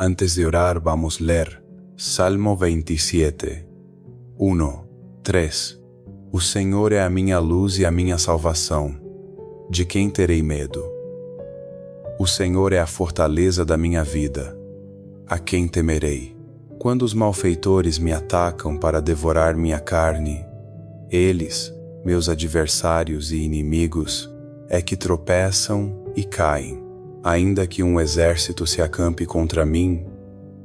Antes de orar vamos ler Salmo 27, 1, 3. O Senhor é a minha luz e a minha salvação. De quem terei medo? O Senhor é a fortaleza da minha vida. A quem temerei? Quando os malfeitores me atacam para devorar minha carne, eles, meus adversários e inimigos, é que tropeçam e caem. Ainda que um exército se acampe contra mim,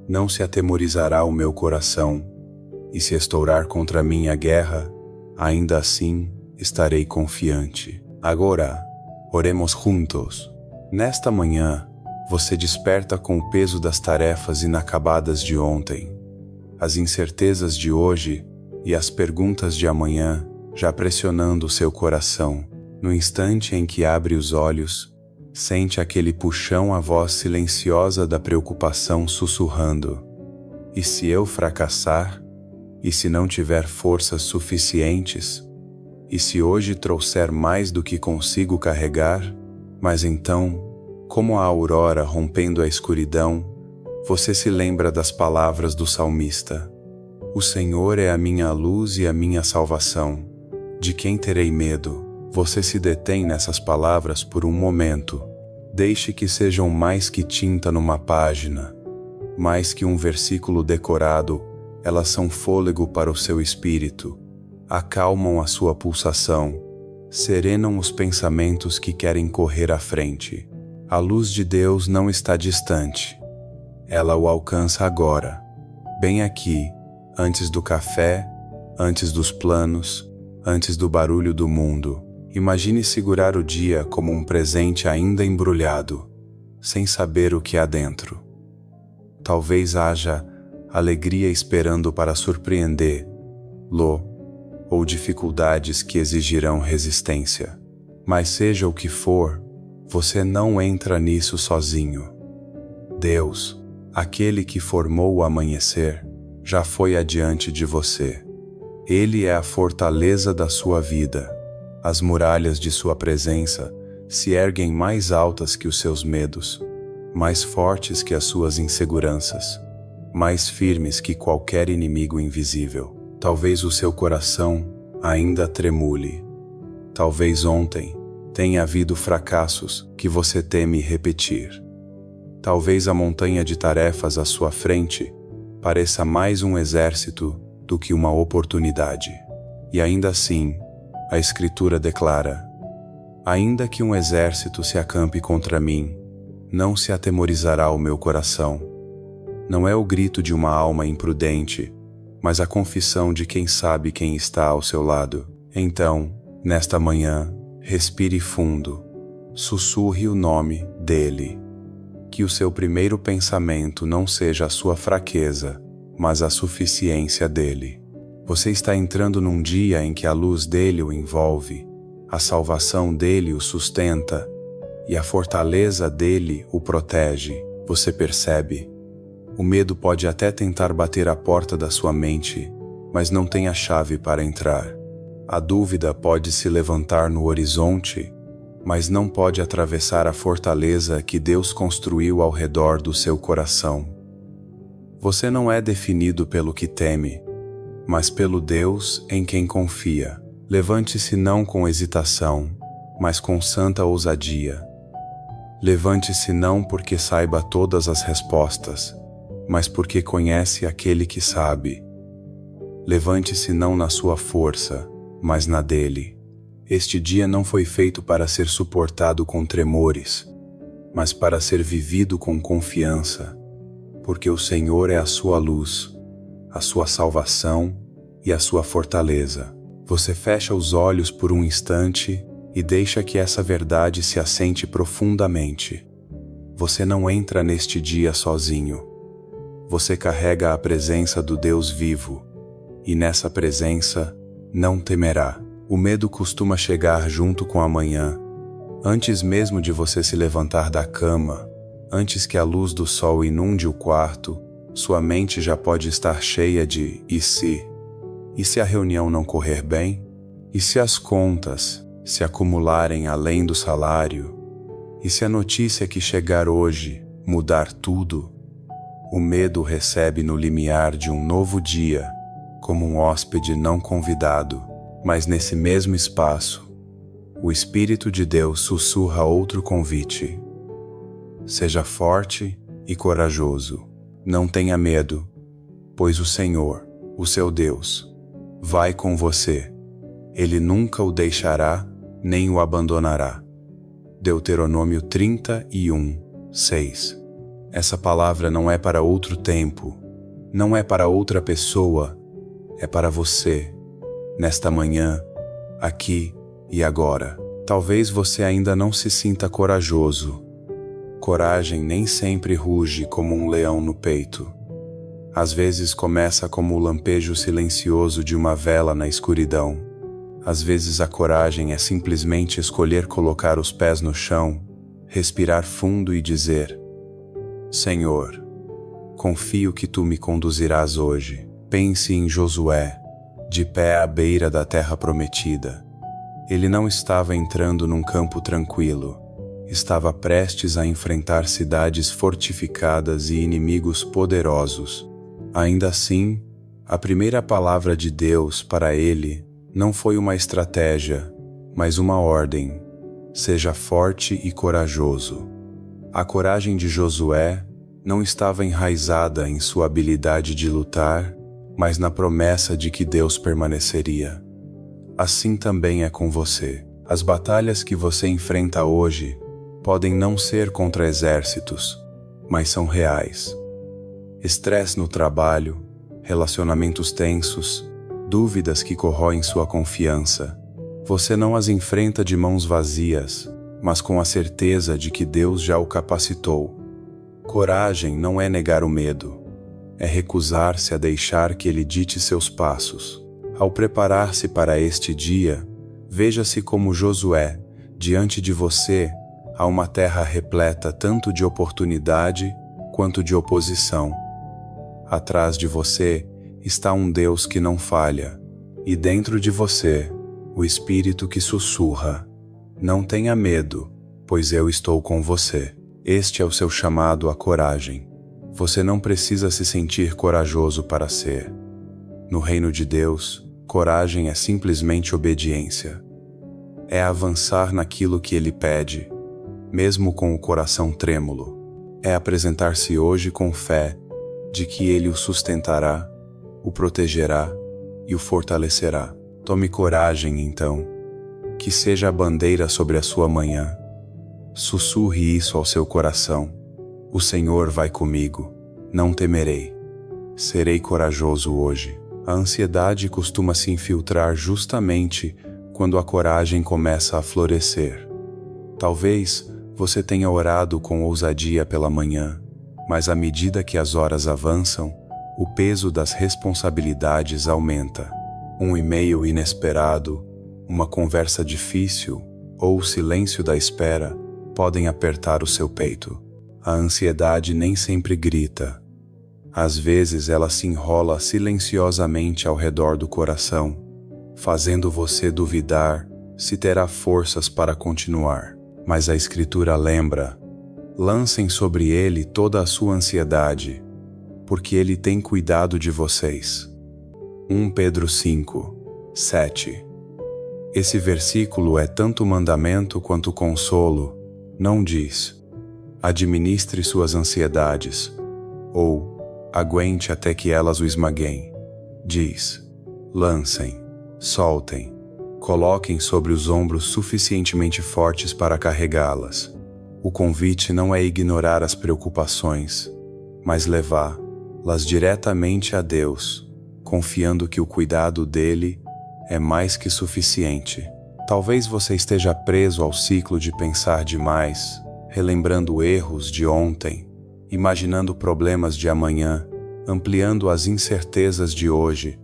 não se atemorizará o meu coração, e se estourar contra mim a guerra, ainda assim estarei confiante. Agora, oremos juntos. Nesta manhã, você desperta com o peso das tarefas inacabadas de ontem, as incertezas de hoje e as perguntas de amanhã já pressionando o seu coração. No instante em que abre os olhos, sente aquele puxão à voz silenciosa da preocupação sussurrando: e se eu fracassar? E se não tiver forças suficientes? E se hoje trouxer mais do que consigo carregar? Mas então, como a aurora rompendo a escuridão, você se lembra das palavras do salmista: o Senhor é a minha luz e a minha salvação. De quem terei medo? Você se detém nessas palavras por um momento. Deixe que sejam mais que tinta numa página, mais que um versículo decorado. Elas são fôlego para o seu espírito, acalmam a sua pulsação, serenam os pensamentos que querem correr à frente. A luz de Deus não está distante. Ela o alcança agora, bem aqui, antes do café, antes dos planos, antes do barulho do mundo. Imagine segurar o dia como um presente ainda embrulhado, sem saber o que há dentro. Talvez haja alegria esperando para surpreender-lo, ou dificuldades que exigirão resistência. Mas seja o que for, você não entra nisso sozinho. Deus, aquele que formou o amanhecer, já foi adiante de você. Ele é a fortaleza da sua vida. As muralhas de sua presença se erguem mais altas que os seus medos, mais fortes que as suas inseguranças, mais firmes que qualquer inimigo invisível. Talvez o seu coração ainda tremule. Talvez ontem tenha havido fracassos que você teme repetir. Talvez a montanha de tarefas à sua frente pareça mais um exército do que uma oportunidade. E ainda assim, a Escritura declara: ainda que um exército se acampe contra mim, não se atemorizará o meu coração. Não é o grito de uma alma imprudente, mas a confissão de quem sabe quem está ao seu lado. Então, nesta manhã, respire fundo, sussurre o nome dele. Que o seu primeiro pensamento não seja a sua fraqueza, mas a suficiência dele. Você está entrando num dia em que a luz dele o envolve, a salvação dele o sustenta e a fortaleza dele o protege. Você percebe? O medo pode até tentar bater à porta da sua mente, mas não tem a chave para entrar. A dúvida pode se levantar no horizonte, mas não pode atravessar a fortaleza que Deus construiu ao redor do seu coração. Você não é definido pelo que teme, mas pelo Deus em quem confia. Levante-se não com hesitação, mas com santa ousadia. Levante-se não porque saiba todas as respostas, mas porque conhece aquele que sabe. Levante-se não na sua força, mas na dele. Este dia não foi feito para ser suportado com tremores, mas para ser vivido com confiança, porque o Senhor é a sua luz, a sua salvação e a sua fortaleza. Você fecha os olhos por um instante e deixa que essa verdade se assente profundamente. Você não entra neste dia sozinho. Você carrega a presença do Deus vivo, e nessa presença não temerá. O medo costuma chegar junto com a manhã, antes mesmo de você se levantar da cama, antes que a luz do sol inunde o quarto. Sua mente já pode estar cheia de "e se?". E se a reunião não correr bem? E se as contas se acumularem além do salário? E se a notícia que chegar hoje mudar tudo? O medo recebe no limiar de um novo dia, como um hóspede não convidado, mas nesse mesmo espaço, o Espírito de Deus sussurra outro convite. Seja forte e corajoso. Não tenha medo, pois o Senhor, o seu Deus, vai com você. Ele nunca o deixará, nem o abandonará. Deuteronômio 31, 6. Essa palavra não é para outro tempo, não é para outra pessoa, é para você, nesta manhã, aqui e agora. Talvez você ainda não se sinta corajoso. Coragem nem sempre ruge como um leão no peito. Às vezes começa como o lampejo silencioso de uma vela na escuridão. Às vezes a coragem é simplesmente escolher colocar os pés no chão, respirar fundo e dizer: Senhor, confio que Tu me conduzirás hoje. Pense em Josué, de pé à beira da terra prometida. Ele não estava entrando num campo tranquilo. Estava prestes a enfrentar cidades fortificadas e inimigos poderosos. Ainda assim, a primeira palavra de Deus para ele não foi uma estratégia, mas uma ordem: seja forte e corajoso. A coragem de Josué não estava enraizada em sua habilidade de lutar, mas na promessa de que Deus permaneceria. Assim também é com você. As batalhas que você enfrenta hoje podem não ser contra exércitos, mas são reais. Estresse no trabalho, relacionamentos tensos, dúvidas que corroem sua confiança. Você não as enfrenta de mãos vazias, mas com a certeza de que Deus já o capacitou. Coragem não é negar o medo, é recusar-se a deixar que Ele dite seus passos. Ao preparar-se para este dia, veja-se como Josué, diante de você, há uma terra repleta tanto de oportunidade quanto de oposição. Atrás de você está um Deus que não falha, e dentro de você, o Espírito que sussurra: não tenha medo, pois eu estou com você. Este é o seu chamado à coragem. Você não precisa se sentir corajoso para ser. No reino de Deus, coragem é simplesmente obediência. É avançar naquilo que Ele pede, mesmo com o coração trêmulo. É apresentar-se hoje com fé de que Ele o sustentará, o protegerá e o fortalecerá. Tome coragem, então, que seja a bandeira sobre a sua manhã. Sussurre isso ao seu coração: o Senhor vai comigo, não temerei. Serei corajoso hoje. A ansiedade costuma se infiltrar justamente quando a coragem começa a florescer. Talvez você tenha orado com ousadia pela manhã, mas à medida que as horas avançam, o peso das responsabilidades aumenta. Um e-mail inesperado, uma conversa difícil ou o silêncio da espera podem apertar o seu peito. A ansiedade nem sempre grita. Às vezes ela se enrola silenciosamente ao redor do coração, fazendo você duvidar se terá forças para continuar. Mas a Escritura lembra: lancem sobre Ele toda a sua ansiedade, porque Ele tem cuidado de vocês. 1 Pedro 5, 7. Esse versículo é tanto mandamento quanto consolo. Não diz: administre suas ansiedades, ou aguente até que elas o esmagueiem. Diz: lancem, soltem, coloquem sobre os ombros suficientemente fortes para carregá-las. O convite não é ignorar as preocupações, mas levá-las diretamente a Deus, confiando que o cuidado dele é mais que suficiente. Talvez você esteja preso ao ciclo de pensar demais, relembrando erros de ontem, imaginando problemas de amanhã, ampliando as incertezas de hoje.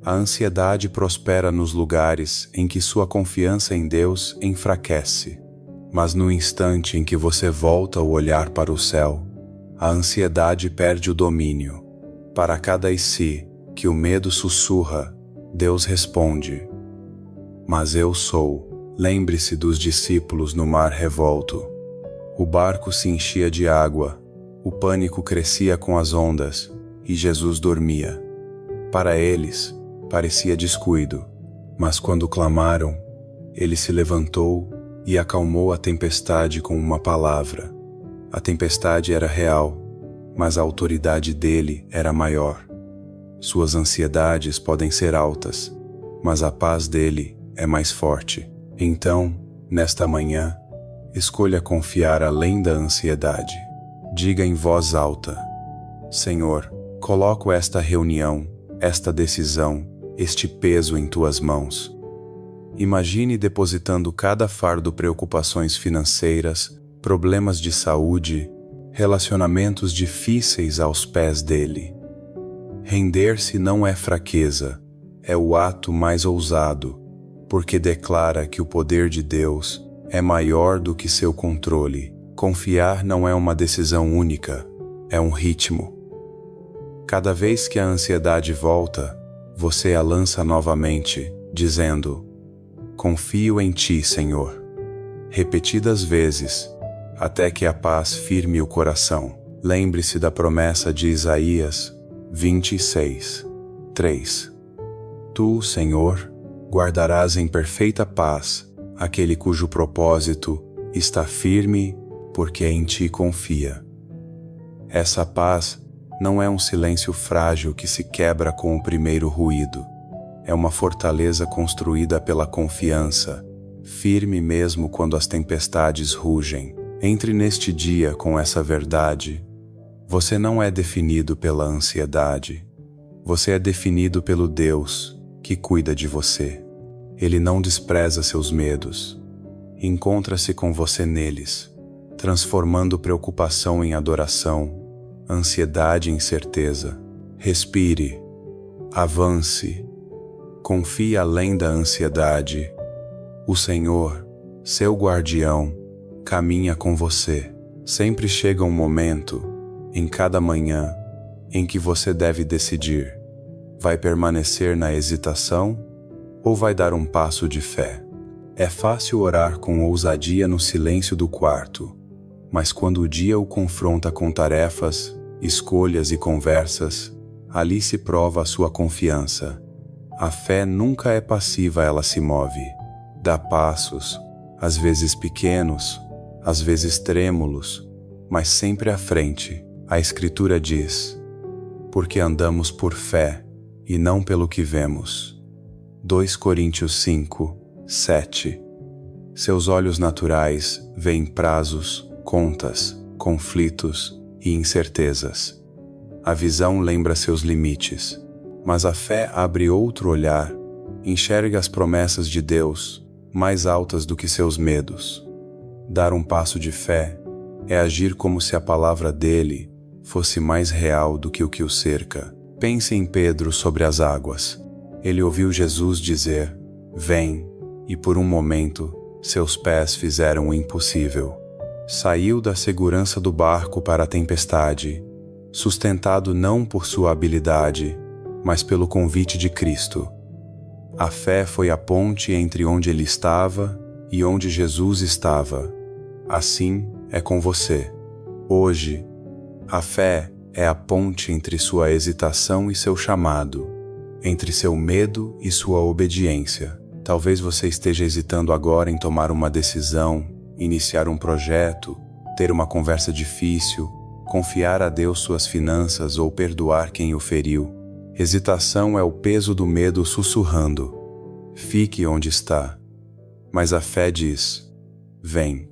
A ansiedade prospera nos lugares em que sua confiança em Deus enfraquece. Mas no instante em que você volta o olhar para o céu, a ansiedade perde o domínio. Para cada e si que o medo sussurra, Deus responde: mas eu sou. Lembre-se dos discípulos no mar revolto. O barco se enchia de água, O pânico crescia com as ondas e Jesus dormia. Para eles, parecia descuido, mas quando clamaram, ele se levantou e acalmou a tempestade com uma palavra. A tempestade era real, mas a autoridade dele era maior. Suas ansiedades podem ser altas, mas a paz dele é mais forte. Então, nesta manhã, escolha confiar além da ansiedade. Diga em voz alta: Senhor, coloco esta reunião, esta decisão, este peso em tuas mãos. Imagine depositando cada fardo, preocupações financeiras, problemas de saúde, relacionamentos difíceis aos pés dele. Render-se não é fraqueza, é o ato mais ousado, porque declara que o poder de Deus é maior do que seu controle. Confiar não é uma decisão única, é um ritmo. Cada vez que a ansiedade volta, você a lança novamente, dizendo: Confio em ti, Senhor. Repetidas vezes, até que a paz firme o coração. Lembre-se da promessa de Isaías 26, 3. Tu, Senhor, guardarás em perfeita paz aquele cujo propósito está firme, porque em ti confia. Essa paz não é um silêncio frágil que se quebra com o primeiro ruído. É uma fortaleza construída pela confiança, firme mesmo quando as tempestades rugem. Entre neste dia com essa verdade. Você não é definido pela ansiedade. Você é definido pelo Deus que cuida de você. Ele não despreza seus medos. Encontra-se com você neles, transformando preocupação em adoração, ansiedade em certeza. Respire, avance, confie além da ansiedade. O Senhor, seu guardião, caminha com você. Sempre chega um momento, em cada manhã, em que você deve decidir: vai permanecer na hesitação ou vai dar um passo de fé? É fácil orar com ousadia no silêncio do quarto, mas quando o dia o confronta com tarefas, escolhas e conversas, ali se prova a sua confiança. A fé nunca é passiva, ela se move. Dá passos, às vezes pequenos, às vezes trêmulos, mas sempre à frente. A Escritura diz: porque andamos por fé e não pelo que vemos. 2 Coríntios 5, 7. Seus olhos naturais veem prazos, contas, conflitos e incertezas. A visão lembra seus limites, mas a fé abre outro olhar, enxerga as promessas de Deus, mais altas do que seus medos. Dar um passo de fé é agir como se a palavra dele fosse mais real do que o que o cerca. Pense em Pedro sobre as águas. Ele ouviu Jesus dizer: vem, e por um momento, seus pés fizeram o impossível. Saiu da segurança do barco para a tempestade, sustentado não por sua habilidade, mas pelo convite de Cristo. A fé foi a ponte entre onde ele estava e onde Jesus estava. Assim é com você. Hoje, a fé é a ponte entre sua hesitação e seu chamado, entre seu medo e sua obediência. Talvez você esteja hesitando agora em tomar uma decisão, iniciar um projeto, ter uma conversa difícil, confiar a Deus suas finanças ou perdoar quem o feriu. Hesitação é o peso do medo sussurrando: fique onde está. Mas a fé diz: vem.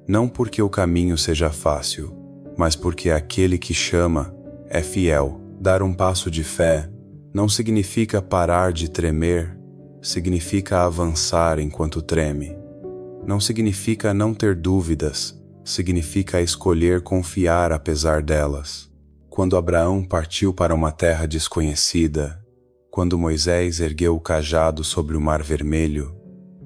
Não porque o caminho seja fácil, mas porque aquele que chama é fiel. Dar um passo de fé não significa parar de tremer, significa avançar enquanto treme. Não significa não ter dúvidas, significa escolher confiar apesar delas. Quando Abraão partiu para uma terra desconhecida, quando Moisés ergueu o cajado sobre o Mar Vermelho,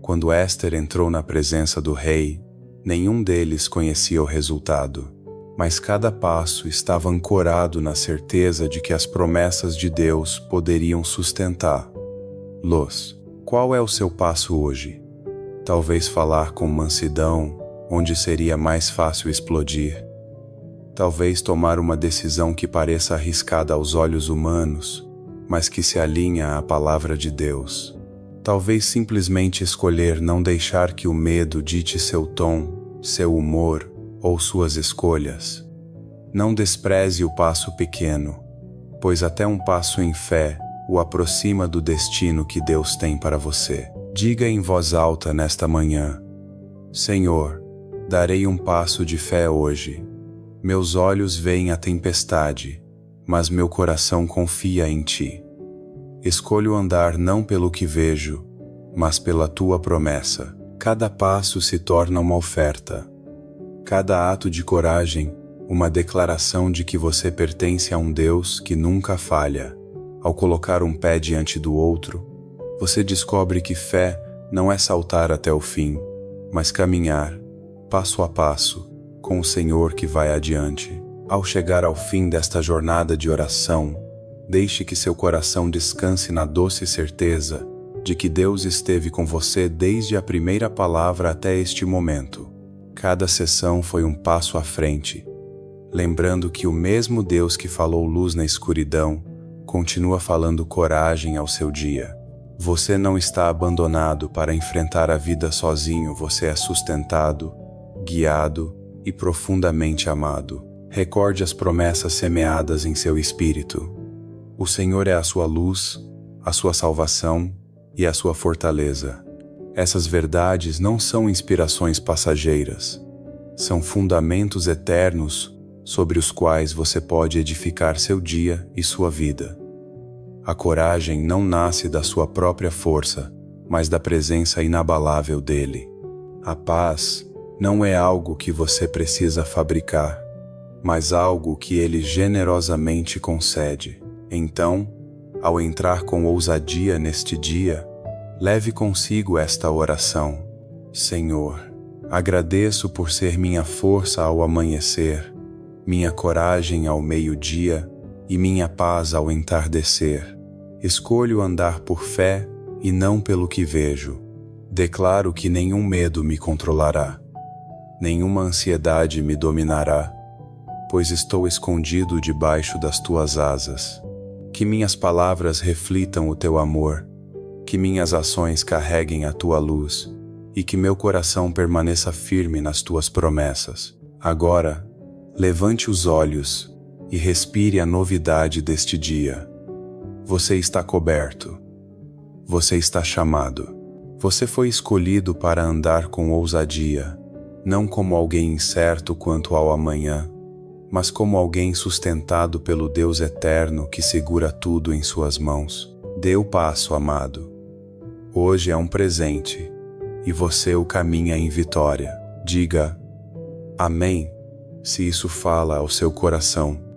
quando Éster entrou na presença do rei, nenhum deles conhecia o resultado, mas cada passo estava ancorado na certeza de que as promessas de Deus poderiam sustentar. Luz, qual é o seu passo hoje? Talvez falar com mansidão, onde seria mais fácil explodir. Talvez tomar uma decisão que pareça arriscada aos olhos humanos, mas que se alinha à palavra de Deus. Talvez simplesmente escolher não deixar que o medo dite seu tom, seu humor ou suas escolhas. Não despreze o passo pequeno, pois até um passo em fé o aproxima do destino que Deus tem para você. Diga em voz alta nesta manhã: Senhor, darei um passo de fé hoje. Meus olhos veem a tempestade, mas meu coração confia em Ti. Escolho andar não pelo que vejo, mas pela Tua promessa. Cada passo se torna uma oferta. Cada ato de coragem, uma declaração de que você pertence a um Deus que nunca falha. Ao colocar um pé diante do outro, você descobre que fé não é saltar até o fim, mas caminhar, passo a passo, com o Senhor que vai adiante. Ao chegar ao fim desta jornada de oração, deixe que seu coração descanse na doce certeza de que Deus esteve com você desde a primeira palavra até este momento. Cada sessão foi um passo à frente, lembrando que o mesmo Deus que falou luz na escuridão continua falando coragem ao seu dia. Você não está abandonado para enfrentar a vida sozinho, você é sustentado, guiado e profundamente amado. Recorde as promessas semeadas em seu espírito. O Senhor é a sua luz, a sua salvação e a sua fortaleza. Essas verdades não são inspirações passageiras. São fundamentos eternos sobre os quais você pode edificar seu dia e sua vida. A coragem não nasce da sua própria força, mas da presença inabalável dele. A paz não é algo que você precisa fabricar, mas algo que ele generosamente concede. Então, ao entrar com ousadia neste dia, leve consigo esta oração: Senhor, agradeço por ser minha força ao amanhecer, minha coragem ao meio-dia e minha paz ao entardecer. Escolho andar por fé e não pelo que vejo. Declaro que nenhum medo me controlará, nenhuma ansiedade me dominará, pois estou escondido debaixo das tuas asas. Que minhas palavras reflitam o teu amor, que minhas ações carreguem a tua luz e que meu coração permaneça firme nas tuas promessas. Agora, levante os olhos e respire a novidade deste dia. Você está coberto. Você está chamado. Você foi escolhido para andar com ousadia, não como alguém incerto quanto ao amanhã, mas como alguém sustentado pelo Deus eterno que segura tudo em suas mãos. Dê o passo, amado. Hoje é um presente, e você o caminha em vitória. Diga Amém, se isso fala ao seu coração.